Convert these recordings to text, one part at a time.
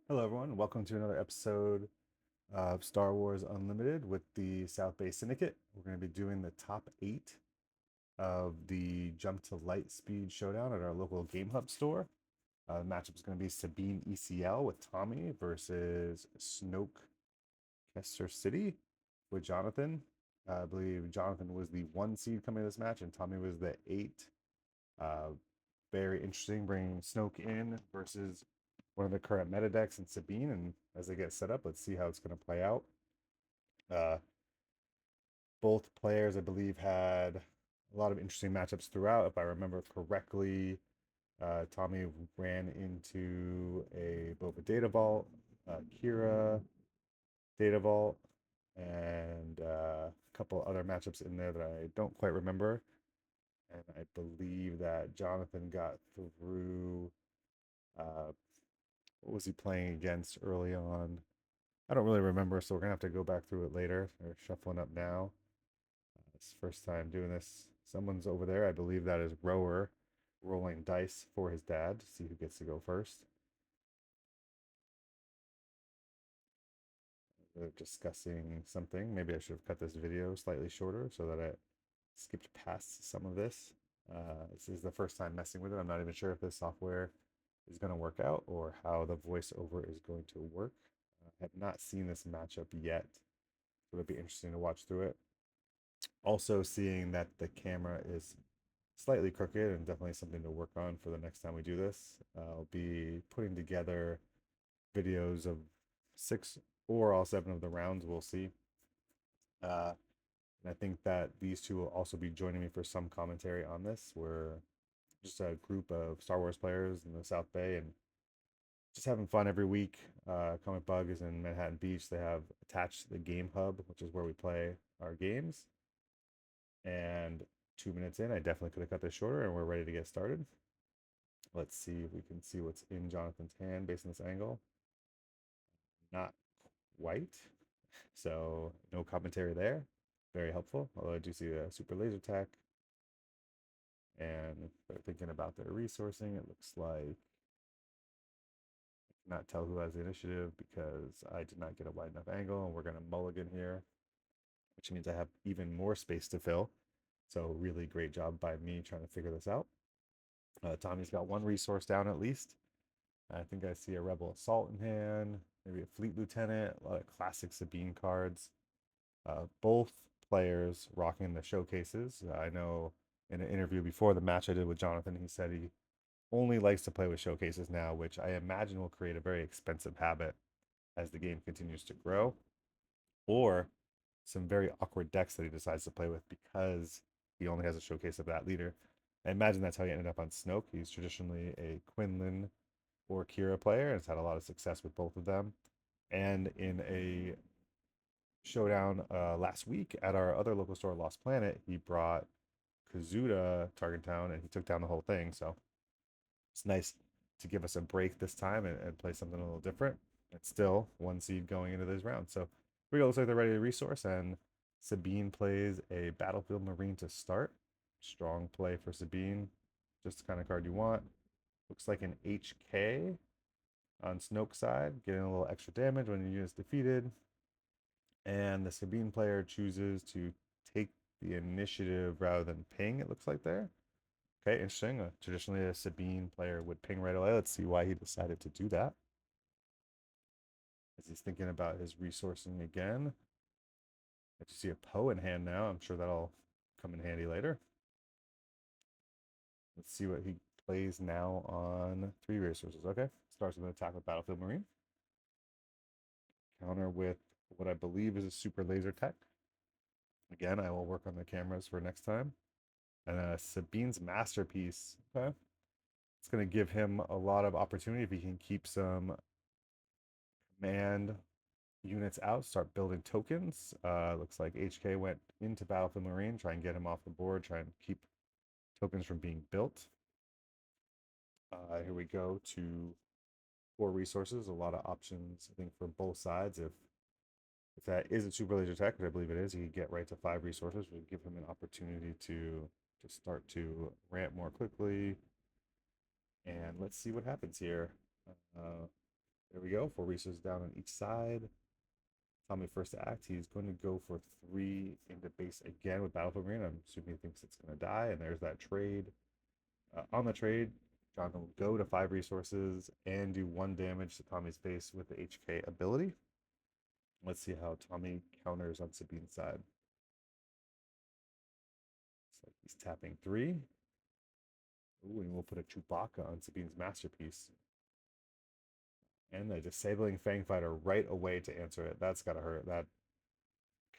Hello, everyone. Welcome to another episode of Star Wars Unlimited with the South Bay Syndicate. We're going to be doing the top 8 of the Jump to Lightspeed Showdown at our local Game Hub store. The matchup is going to be Sabine ECL with Tommy versus Snoke Kester City with Jonathan. I believe Jonathan was the 1 seed coming to this match, and Tommy was the 8. Uh, Very interesting bringing Snoke in versus one of the current meta decks and Sabine. And as they get set up, let's see how it's going to play out. Uh, both players, I believe, had a lot of interesting matchups throughout. If I remember correctly, Tommy ran into a both a Data Vault, Kira Data Vault, and a couple other matchups in there that I don't quite remember. And I believe that Jonathan got through. What was he playing against early on? I don't really remember, so we're gonna have to go back through it later. They're shuffling up now. It's first time doing this. Someone's over there. I believe that is Rower rolling dice for his dad to see who gets to go first. They're discussing something. Maybe I should have cut this video slightly shorter so that I skipped past some of this. This is the first time messing with it. I'm not even sure if this software is going to work out or how the voiceover is going to work. I have not seen this matchup yet, so it'll be interesting to watch through it. Also, seeing that the camera is slightly crooked and definitely something to work on for the next time we do this. I'll be putting together videos of 6 or all 7 of the rounds. We'll see. Uh, and I think that these two will also be joining me for some commentary on this. We're just a group of Star Wars players in the South Bay and just having fun every week. Comic Bug is in Manhattan Beach. They have attached the Game Hub, which is where we play our games. And 2 minutes in, I definitely could have cut this shorter, and we're ready to get started. Let's see if we can see what's in Jonathan's hand based on this angle. Not quite. So no commentary there. Very helpful. Although I do see a super laser tech. And if they're thinking about their resourcing, it looks like I cannot tell who has the initiative because I did not get a wide enough angle, and we're going to mulligan here, which means I have even more space to fill. So really great job by me trying to figure this out. Tommy's got one resource down at least. I think I see a Rebel Assault in hand, maybe a Fleet Lieutenant, a lot of classic Sabine cards. Both players rocking the showcases. I know in an interview before the match I did with Jonathan, he said he only likes to play with showcases now, which I imagine will create a very expensive habit as the game continues to grow, or some very awkward decks that he decides to play with because he only has a showcase of that leader. I imagine that's how he ended up on Snoke. He's traditionally a Quinlan or Kira player and has had a lot of success with both of them. And in a showdown last week at our other local store, Lost Planet, he brought Kazuda Target Town and he took down the whole thing. So it's nice to give us a break this time and play something a little different. It's still 1 seed going into this round. So here we go. Looks like they're ready to resource, and Sabine plays a Battlefield Marine to start. Strong play for Sabine. Just the kind of card you want. Looks like an HK on Snoke's side, getting a little extra damage when your unit's defeated. And the Sabine player chooses to take the initiative rather than ping, it looks like there. Okay, interesting. Traditionally, a Sabine player would ping right away. Let's see why he decided to do that. As he's thinking about his resourcing again. I just see a Poe in hand now. I'm sure that'll come in handy later. Let's see what he plays now on 3 resources. Okay, starts with an attack with Battlefield Marine. Counter with what I believe is a super laser tech. Again, I will work on the cameras for next time. And Sabine's masterpiece. Okay. It's going to give him a lot of opportunity if he can keep some command units out, start building tokens. Looks like HK went into Battlefield Marine, try and get him off the board, try and keep tokens from being built. Here we go to 4 resources, a lot of options, I think, for both sides. If that is a super laser tech, which I believe it is, he could get right to 5 resources, which would give him an opportunity to start to ramp more quickly. And let's see what happens here. There we go. 4 resources down on each side. Tommy first to act. He's going to go for 3 into base again with Battlefield Marine. I'm assuming he thinks it's going to die, and there's that trade. On the trade, Jonathan will go to 5 resources and do 1 damage to Tommy's base with the HK ability. Let's see how Tommy counters on Sabine's side. So he's tapping 3. Ooh, and we'll put a Chewbacca on Sabine's masterpiece. And a disabling Fang Fighter right away to answer it. That's gotta hurt. That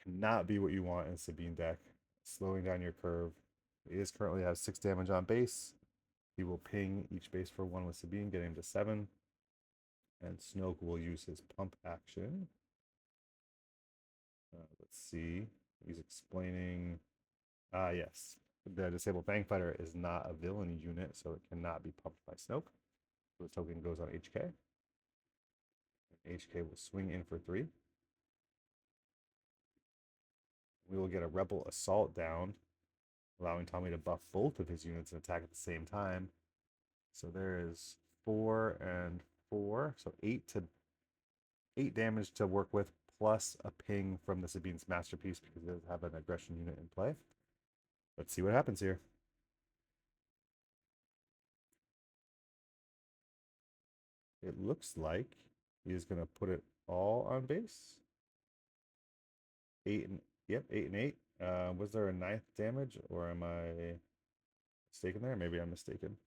cannot be what you want in Sabine deck. Slowing down your curve. He is currently has 6 damage on base. He will ping each base for 1 with Sabine, getting him to 7. And Snoke will use his pump action. Let's see. He's explaining. Yes. The disabled Fang Fighter is not a villainy unit, so it cannot be pumped by Snoke. So the token goes on HK. And HK will swing in for 3. We will get a Rebel Assault down, allowing Tommy to buff both of his units and attack at the same time. So there is 4 and 4, so 8 damage to work with, plus a ping from the Sabine's masterpiece because it does have an aggression unit in play. Let's see what happens here. It looks like he's going to put it all on base. 8 and 8. Was there a 9th damage, or am I mistaken there? Maybe I'm mistaken.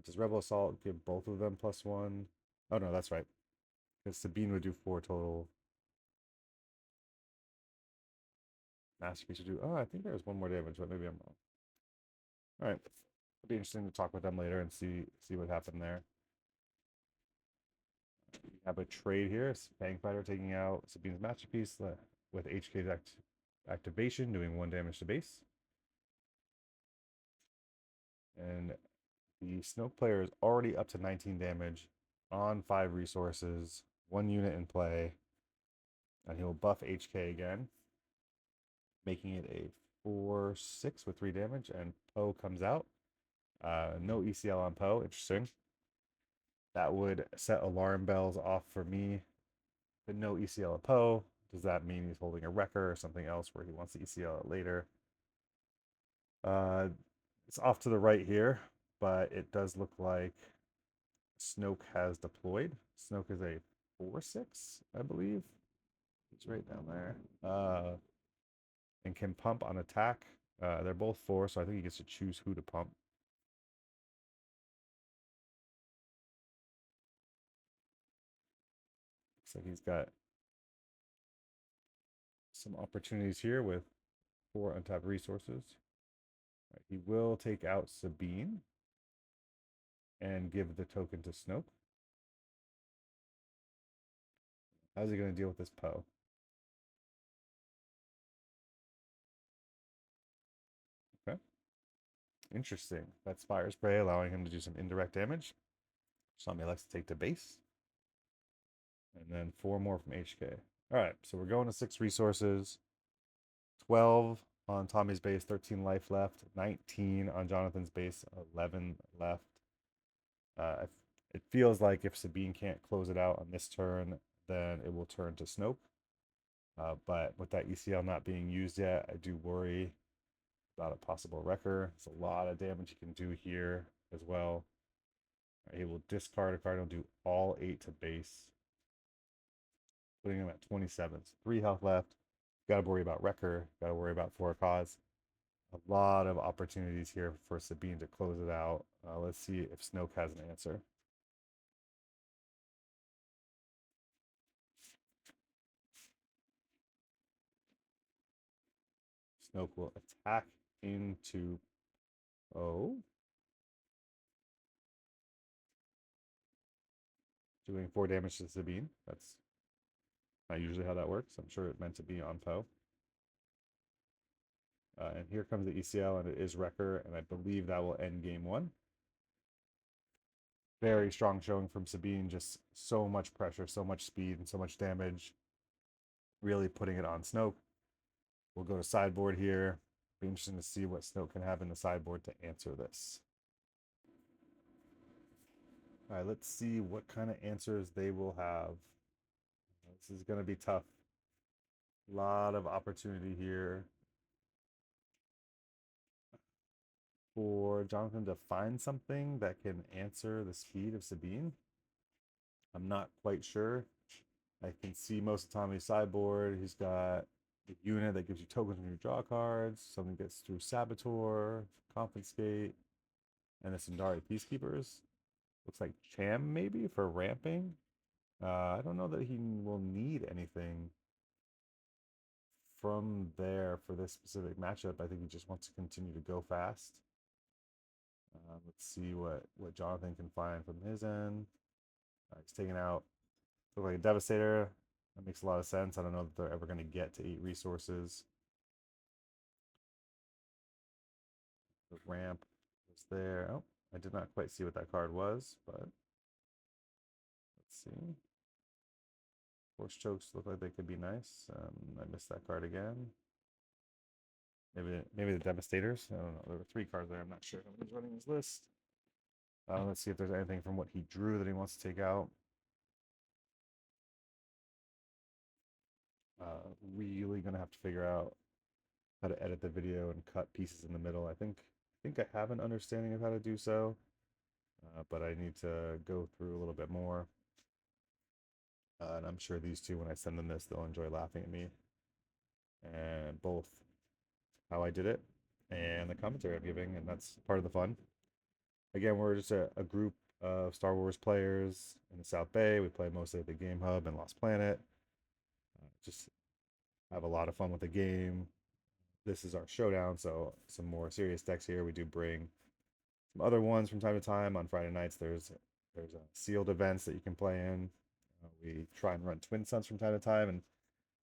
Does Rebel Assault give both of them +1? Oh no, that's right. Because Sabine would do 4 total. Masterpiece would do. Oh, I think there was 1 more damage, but maybe I'm wrong. All right, it'll be interesting to talk with them later and see what happened there. We have a trade here. Fang Fighter taking out Sabine's masterpiece with HK's activation, doing 1 damage to base. And the Snoke player is already up to 19 damage on 5 resources, 1 unit in play, and he will buff HK again, making it a 4/6 with 3 damage. And Poe comes out. No ECL on Poe. Interesting. That would set alarm bells off for me. But no ECL on Poe. Does that mean he's holding a wrecker or something else where he wants to ECL it later? It's off to the right here, but it does look like Snoke has deployed. Snoke is a 4/6, I believe. It's right down there. And can pump on attack. They're both 4, so I think he gets to choose who to pump. Looks like he's got some opportunities here with 4 untapped resources. Right, he will take out Sabine and give the token to Snoke. How's he going to deal with this Poe? Okay. Interesting. That's Fire Spray, allowing him to do some indirect damage. Something he likes to take to base. And then 4 more from HK. All right, so we're going to 6 resources. 12 on Tommy's base, 13 life left. 19 on Jonathan's base, 11 left. It feels like if Sabine can't close it out on this turn, then it will turn to Snoke. But with that ECL not being used yet, I do worry about a possible wrecker. It's a lot of damage he can do here as well. He will discard a card. He'll do all 8 to base, putting him at 27. So 3 health left. Got to worry about wrecker. Got to worry about for a cause. A lot of opportunities here for Sabine to close it out. Let's see if Snoke has an answer. Snoke will attack into doing 4 damage to Sabine. That's not usually how that works. I'm sure it meant to be on Poe. And here comes the ECL, and it is Wrecker, and I believe that will end game 1. Very strong showing from Sabine. Just so much pressure, so much speed, and so much damage. Really putting it on Snoke. We'll go to sideboard here. Be interesting to see what Snoke can have in the sideboard to answer this. All right, let's see what kind of answers they will have. This is going to be tough. A lot of opportunity here for Jonathan to find something that can answer the speed of Sabine. I'm not quite sure. I can see most of Tommy's sideboard. He's got a unit that gives you tokens when you draw cards. Something gets through Saboteur, Confiscate, and the Sundari Peacekeepers. Looks like Cham maybe for ramping. I don't know that he will need anything from there for this specific matchup. I think he just wants to continue to go fast. Let's see what Jonathan can find from his end. He's taking out, look like a Devastator. That makes a lot of sense. I don't know that they're ever going to get to 8 resources. The ramp was there. Oh, I did not quite see what that card was, but let's see. Force chokes look like they could be nice. I missed that card again. Maybe the Devastators. I don't know. There were 3 cards there. I'm not sure how many's running his list. Let's see if there's anything from what he drew that he wants to take out. Really gonna have to figure out how to edit the video and cut pieces in the middle. I think I have an understanding of how to do so, but I need to go through a little bit more. And I'm sure these two, when I send them this, they'll enjoy laughing at me and both how I did it and the commentary I'm giving, and that's part of the fun. Again, we're just a group of Star Wars players in the South Bay. We play mostly at the Game Hub and Lost Planet. Just have a lot of fun with the game. This is our showdown, so some more serious decks here. We do bring some other ones from time to time. On Friday nights, there's sealed events that you can play in. We try and run Twin Suns from time to time, and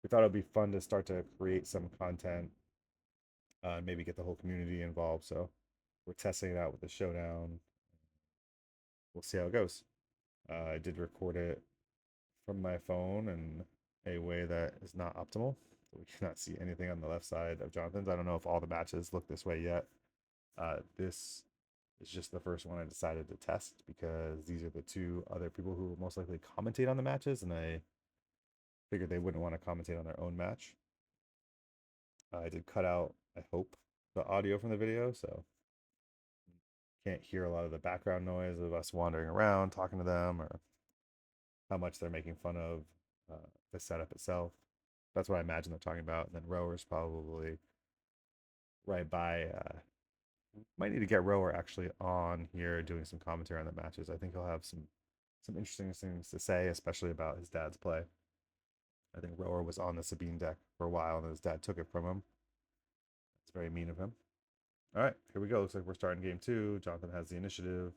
we thought it would be fun to start to create some content and maybe get the whole community involved. So we're testing it out with the showdown. We'll see how it goes. I did record it from my phone in a way that is not optimal. We cannot see anything on the left side of Jonathan's. I don't know if all the matches look this way yet. This is just the first one I decided to test because these are the 2 other people who will most likely commentate on the matches, and I figured they wouldn't want to commentate on their own match. I did cut out, I hope, the audio from the video, so can't hear a lot of the background noise of us wandering around, talking to them, or how much they're making fun of the setup itself. That's what I imagine they're talking about. And then Rower's probably right by. Might need to get Rower actually on here doing some commentary on the matches. I think he'll have some interesting things to say, especially about his dad's play. I think Rower was on the Sabine deck for a while, and his dad took it from him. It's very mean of him. All right, here we go. Looks like we're starting game 2. Jonathan has the initiative.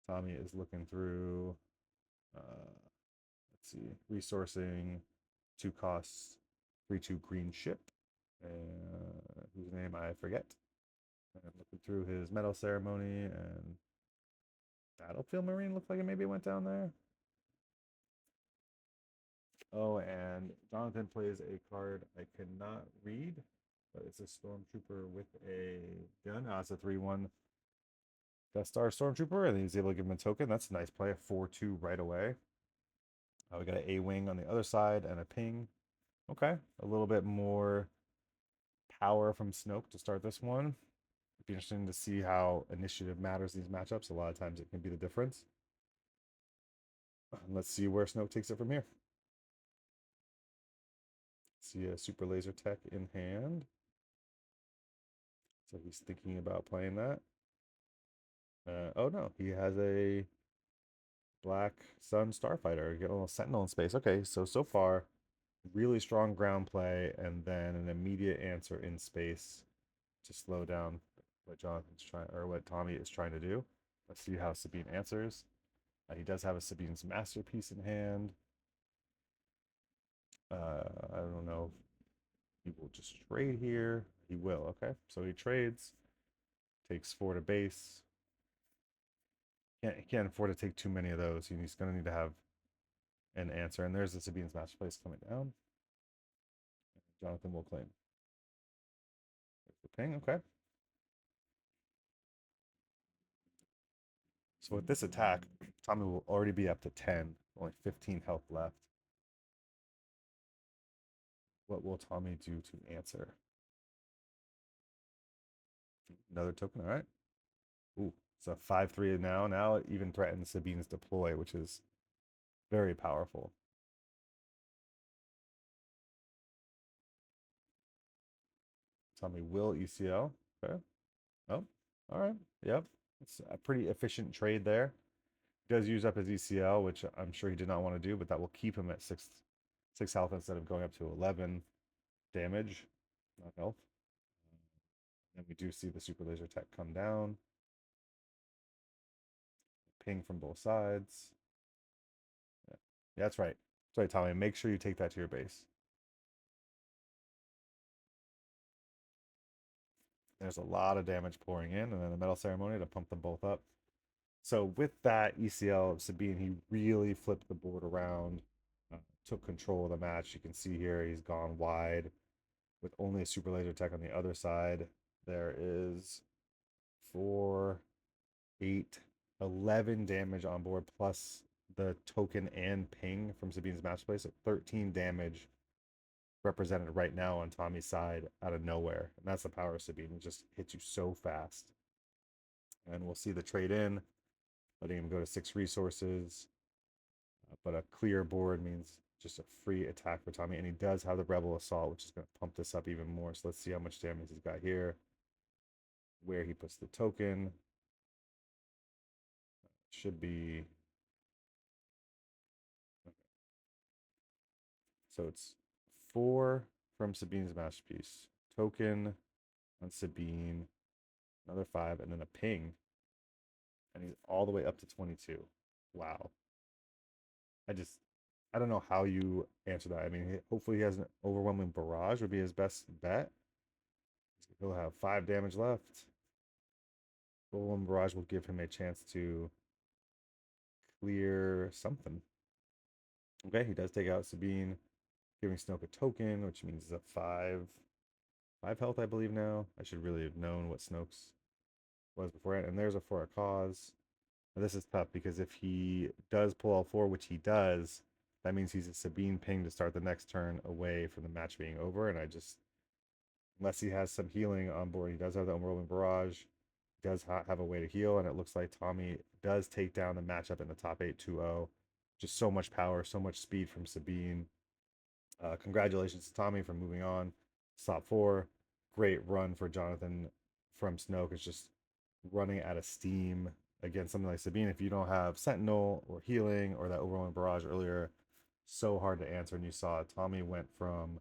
Tommy is looking through. Let's see, resourcing, 2 costs, 3/2 green ship, whose name I forget. And looking through his medal ceremony, and Battlefield Marine looked like it maybe went down there. Oh, and Jonathan plays a card I cannot read, but it's a Stormtrooper with a gun. It's a 3/1 Death Star Stormtrooper, and he's able to give him a token. That's a nice play, a 4/2 right away. We got an A-Wing on the other side and a ping. Okay, a little bit more power from Snoke to start this one. It'd be interesting to see how initiative matters in these matchups. A lot of times it can be the difference. Let's see where Snoke takes it from here. See a super laser tech in hand. So he's thinking about playing that. Oh no, he has a Black Sun Starfighter. Get a little Sentinel in space. Okay, so far, really strong ground play, and then an immediate answer in space to slow down what Jonathan's trying, or what Tommy is trying to do. Let's see how Sabine answers. He does have a Sabine's Masterpiece in hand. I don't know if he will just trade here. He will. Okay, so he trades, takes 4 to base. He can't afford to take too many of those. He's going to need to have an answer. And there's the Sabine's Masterpiece coming down. Jonathan will claim. There's the ping. Okay. So with this attack, Tommy will already be up to 10, only 15 health left. What will Tommy do to answer? Another token, all right. Ooh, it's a 5/3 now. Now it even threatens Sabine's deploy, which is very powerful. Tommy will ECL. Okay. Oh, all right. Yep. It's a pretty efficient trade there. He does use up his ECL, which I'm sure he did not want to do, but that will keep him at six health instead of going up to 11 damage, not health. And we do see the super laser tech come down. Ping from both sides. Yeah, yeah, that's right. That's right, Tommy. Make sure you take that to your base. There's a lot of damage pouring in, and then the metal ceremony to pump them both up. So with that ECL of Sabine, he really flipped the board around, took control of the match. You can see here he's gone wide with only a super laser tech on the other side. There is 4, 8, 11 damage on board, plus the token and ping from Sabine's match play. So 13 damage represented right now on Tommy's side out of nowhere. And that's the power of Sabine. It just hits you so fast. And we'll see the trade in, letting him go to 6 resources. But a clear board means just a free attack for Tommy. And he does have the Rebel Assault, which is going to pump this up even more. So let's see how much damage he's got here. Where he puts the token. Should be. Okay. So it's 4 from Sabine's masterpiece. Token on Sabine. Another 5. And then a ping. And he's all the way up to 22. Wow. I just, I don't know how you answer that. I mean, hopefully he has an overwhelming barrage would be his best bet. He'll have 5 damage left. Overwhelming barrage will give him a chance to clear something. Okay, he does take out Sabine, giving Snoke a token, which means he's at 5 health, I believe now. I should really have known what Snoke's was beforehand. And there's a for a cause. Now, this is tough because if he does pull all 4, which he does, that means he's a Sabine ping to start the next turn away from the match being over. And I just, unless he has some healing on board, he does have the Unrolling Barrage, does have a way to heal. And it looks like Tommy does take down the matchup in the top 8 2-0. Just so much power, so much speed from Sabine. Congratulations to Tommy for moving on. Top 4. Great run for Jonathan from Snoke. It's just running out of steam against something like Sabine. If you don't have Sentinel or healing or that overwhelming barrage earlier, so hard to answer. And you saw Tommy went from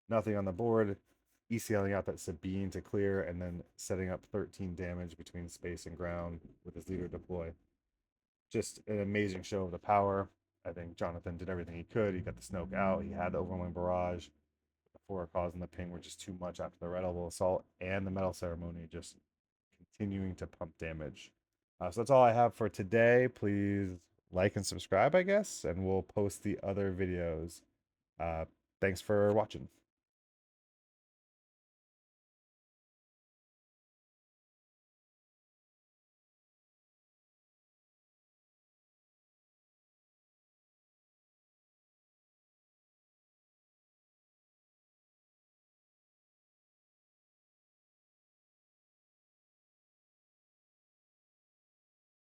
nothing on the board, ECLing out that Sabine to clear, and then setting up 13 damage between space and ground with his leader deploy. Just an amazing show of the power. I think Jonathan did everything he could. He got the Snoke out. He had the overwhelming barrage. The 4 cause and the ping were just too much after the Red Level Assault and the Metal Ceremony just continuing to pump damage. So that's all I have for today. Please like and subscribe, I guess, and we'll post the other videos. Thanks for watching.